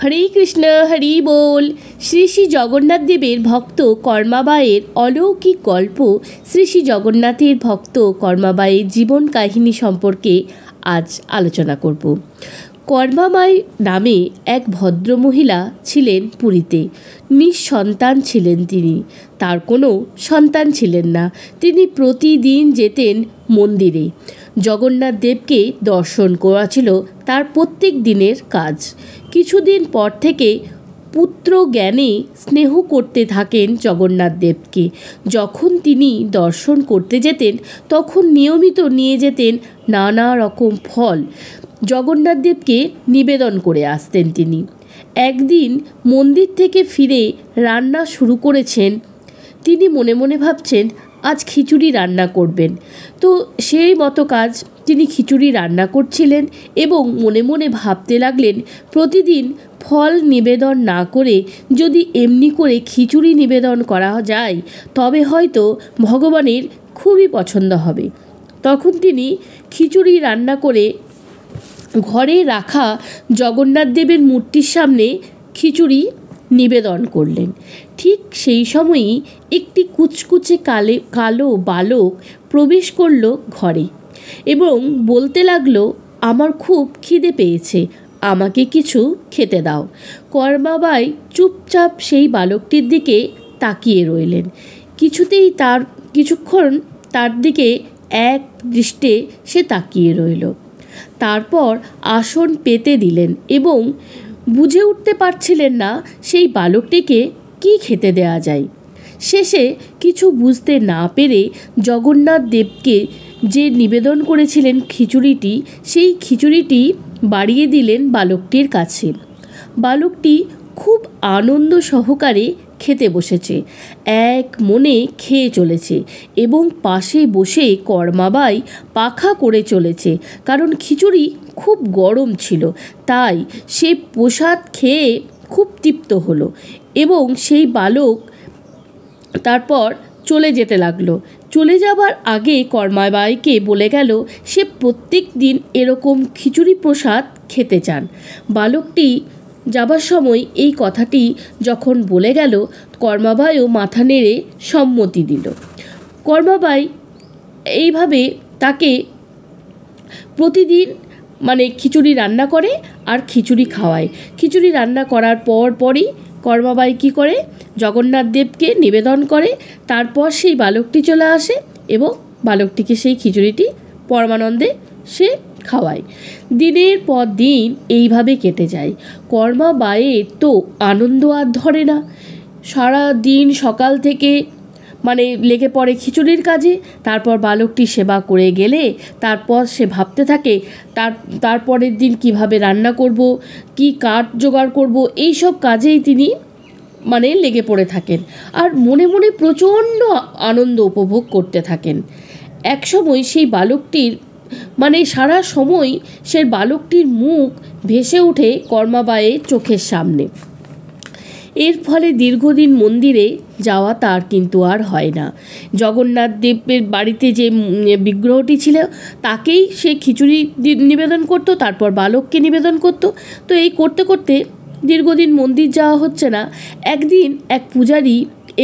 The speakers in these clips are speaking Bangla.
হরে কৃষ্ণ, হরি বল। শ্রী শ্রী জগন্নাথ দেবের ভক্ত কর্মাবাইয়ের অলৌকিক গল্প, শ্রী শ্রী জগন্নাথের ভক্ত কর্মাবাইয়ের জীবন কাহিনী সম্পর্কে আজ আলোচনা করব। কর্মাবাই নামে এক ভদ্রমহিলা ছিলেন পুরীতে। নিঃসন্তান ছিলেন তিনি। তার কোনো সন্তান ছিলেন না। তিনি প্রতিদিন যেতেন মন্দিরে। জগন্নাথ দেবকে দর্শন করা ছিল তার প্রত্যেক দিনের কাজ। কিছুদিন পর থেকে পুত্র জ্ঞানে স্নেহ করতে থাকেন জগন্নাথ দেবকে। যখন তিনি দর্শন করতে যেতেন তখন নিয়মিত নিয়ে যেতেন নানা রকম ফল। জগন্নাথ দেবকে নিবেদন করে আসতেন তিনি। একদিন মন্দির থেকে ফিরে রান্না শুরু করেছেন। তিনি মনে মনে ভাবছেন আজ খিচুড়ি রান্না করবেন। তো সেই মতো কাজ তিনি খিচুড়ি রান্না করছিলেন এবং মনে মনে ভাবতে লাগলেন প্রতিদিন ফল নিবেদন না করে যদি এমনি করে খিচুড়ি নিবেদন করা যায় তবে হয়তো ভগবানের খুবই পছন্দ হবে। তখন তিনি খিচুড়ি রান্না করে ঘরে রাখা জগন্নাথ দেবের মূর্তির সামনে খিচুড়ি নিবেদন করলেন। ঠিক সেই সময়ই একটি কুচকুচে কালো বালক প্রবেশ করল ঘরে এবং বলতে লাগলো, আমার খুব খিদে পেয়েছে, আমাকে কিছু খেতে দাও। কর্মাবাই চুপচাপ সেই বালকটির দিকে তাকিয়ে রইলেন। কিছুক্ষণ তার দিকে এক দৃষ্টে সে তাকিয়ে রইল। তারপর আসন পেতে দিলেন এবং বুঝে উঠতে পারছিলেন না সেই বালকটিকে কি খেতে দেয়া যায়। শেষে কিছু বুঝতে না পেরে জগন্নাথ দেবকে যে নিবেদন করেছিলেন খিচুড়িটি, সেই খিচুড়িটি বাড়িয়ে দিলেন বালকটির কাছে। বালকটি খুব আনন্দ সহকারে খেতে বসেছে, এক মনে খেয়ে চলেছে এবং পাশে বসে কর্মাবাই পাখা করে চলেছে, কারণ খিচুড়ি খুব গরম ছিল। তাই সে প্রসাদ খেয়ে খুব তৃপ্ত হলো এবং সেই বালক তারপর চলে যেতে লাগলো। চলে যাবার আগে কর্মাবাইকে বলে গেল সে প্রত্যেক দিন এরকম খিচুড়ি প্রসাদ খেতে চান। বালকটি যাবার সময় এই কথাটি যখন বলে গেল, কর্মাবাইও মাথা নেড়ে সম্মতি দিল। কর্মাবাই এইভাবে তাকে প্রতিদিন খিচুড়ি রান্না করে আর খিচুড়ি খাওয়ায়। খিচুড়ি রান্না করার পরই কর্মাবাই কী করে, জগন্নাথ দেবকে নিবেদন করে। তারপর সেই বালকটি চলে আসে এবং বালকটিকে সেই খিচুড়িটি পরমানন্দে সে খাওয়ায়। দিনের পর দিন এইভাবে কেটে যায়। কর্মাবাইয়ের তো আনন্দ আর ধরে না। সারা দিন সকাল থেকে লেগে পড়ে খিচুড়ির কাজে। তারপর বালকটি সেবা করে গেলে তারপর সে ভাবতে থাকে তারপরের দিন কিভাবে রান্না করব, কি কাঠ জোগাড় করব, এই সব কাজেই তিনি লেগে পড়ে থাকেন আর মনে মনে প্রচণ্ড আনন্দ উপভোগ করতে থাকেন। একসময় সেই বালকটির সারা সময় সে বালকটির মুখ ভেসে ওঠে কর্মাবাইয়ের চোখের সামনে। এর ফলে দীর্ঘদিন মন্দিরে যাওয়া তার কিন্তু আর হয় না। জগন্নাথ দেবের বাড়িতে যে বিগ্রহটি ছিল তাকেই সে খিচুড়ি নিবেদন করত, তারপর বালককে নিবেদন করত। তো এই করতে করতে দীর্ঘদিন মন্দির যাওয়া হচ্ছে না। একদিন এক পূজারী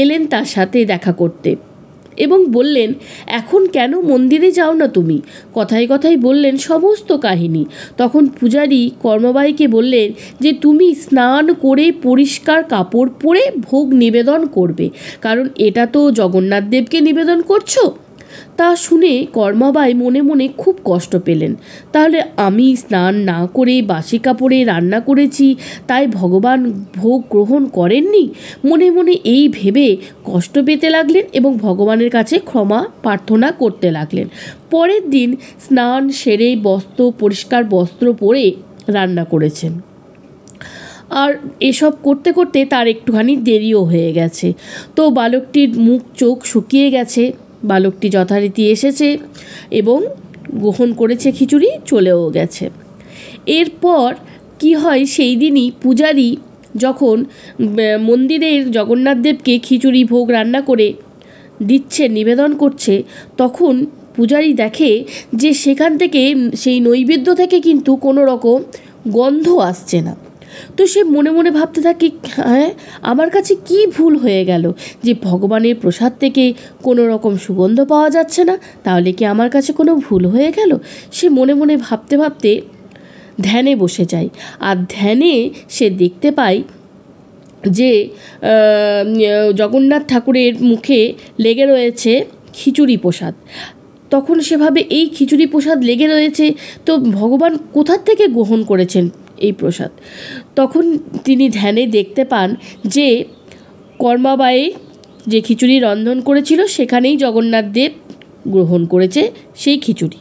এলেন তার সাথে দেখা করতে এবং বললেন, এখন কেন মন্দিরে যাও না তুমি? কথায় কথায় বললেন সমস্ত কাহিনী। তখন পূজারী কর্মাবাইকে বললেন যে তুমি স্নান করে পরিষ্কার কাপড় পরে ভোগ নিবেদন করবে, কারণ এটা তো জগন্নাথ দেবকে নিবেদন করছো। তা শুনে কর্মাবাই মনে মনে খুব কষ্ট পেলেন। তাহলে আমি স্নান না করে বাসি কাপড়ে রান্না করেছি, তাই ভগবান ভোগ গ্রহণ করেননি? মনে মনে এই ভেবে কষ্ট পেতে লাগলেন এবং ভগবানের কাছে ক্ষমা প্রার্থনা করতে লাগলেন। পরের দিন স্নান সেরে পরিষ্কার বস্ত্র পরে রান্না করেছেন। আর এসব করতে করতে তার একটুখানি দেরিও হয়ে গেছে। তো বালকটির মুখ চোখ শুকিয়ে গেছে। বালকটি যথারীতি এসেছে এবং গ্রহণ করেছে খিচুড়ি, চলেও গেছে। এরপর কি হয়, সেই দিনই পূজারী যখন মন্দিরের জগন্নাথ দেবকে খিচুড়ি ভোগ রান্না করে দিচ্ছে, নিবেদন করছে, তখন পূজারী দেখে যে সেখান থেকে সেই নৈবেদ্য থেকে কিন্তু কোনো রকম গন্ধ আসছে না। তো সে মনে মনে ভাবতে থাকে, হ্যাঁ আমার কাছে কি ভুল হয়ে গেল যে ভগবানের প্রসাদ থেকে কোনো রকম সুগন্ধ পাওয়া যাচ্ছে না, তাহলে কি আমার কাছে কোনো ভুল হয়ে গেল? সে মনে মনে ভাবতে ভাবতে ধ্যানে বসে যায়। আর ধ্যানে সে দেখতে পায় যে জগন্নাথ ঠাকুরের মুখে লেগে রয়েছে খিচুড়ি প্রসাদ। তখন সেভাবে এই খিচুড়ি প্রসাদ লেগে রয়েছে, তো ভগবান কোথা থেকে গ্রহণ করেছেন এই প্রসাদ? তখন তিনি ধ্যানে দেখতে পান যে কর্মাবায়ে যে খিচুড়ি রন্ধন করেছিল সেখানেই জগন্নাথ দেব গ্রহণ করেছে সেই খিচুড়ি।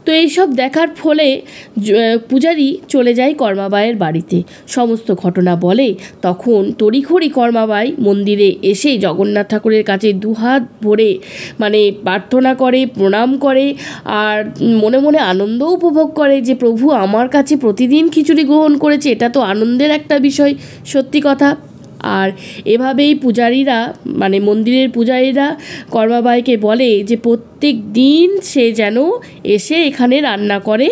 তো এইসব দেখার ফলে পূজারী চলে যায় কর্মাবাইয়ের বাড়িতে, সমস্ত ঘটনা বলে। তখন তড়িঘড়ি কর্মাবাই মন্দিরে এসে জগন্নাথ ঠাকুরের কাছে দুহাত ভরে প্রার্থনা করে, প্রণাম করে, আর মনে মনে আনন্দ উপভোগ করে যে প্রভু আমার কাছে প্রতিদিন খিচুড়ি গ্রহণ করেছে, এটা তো আনন্দের একটা বিষয়, সত্যি কথা। আর এভাবেই পূজারীরা মন্দিরের পূজারীরা কর্মাবাইকে বলে যে প্রত্যেক দিন সে যেন এসে এখানে রান্না করে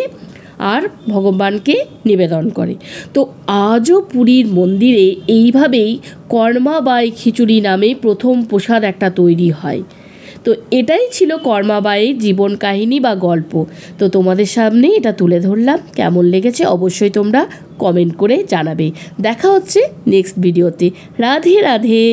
আর ভগবানকে নিবেদন করে। তো আজও পুরীর মন্দিরে এইভাবেই কর্মাবাই খিচুড়ি নামে প্রথম প্রসাদ একটা তৈরি হয়। তো এটাই ছিল কর্মাবাইয়ের জীবন কাহিনী বা গল্প। তো তোমাদের সামনে এটা তুলে ধরলাম। কেমন লেগেছে অবশ্যই তোমরা কমেন্ট করে জানাবে। দেখা হচ্ছে নেক্সট ভিডিওতে। রাধে রাধে।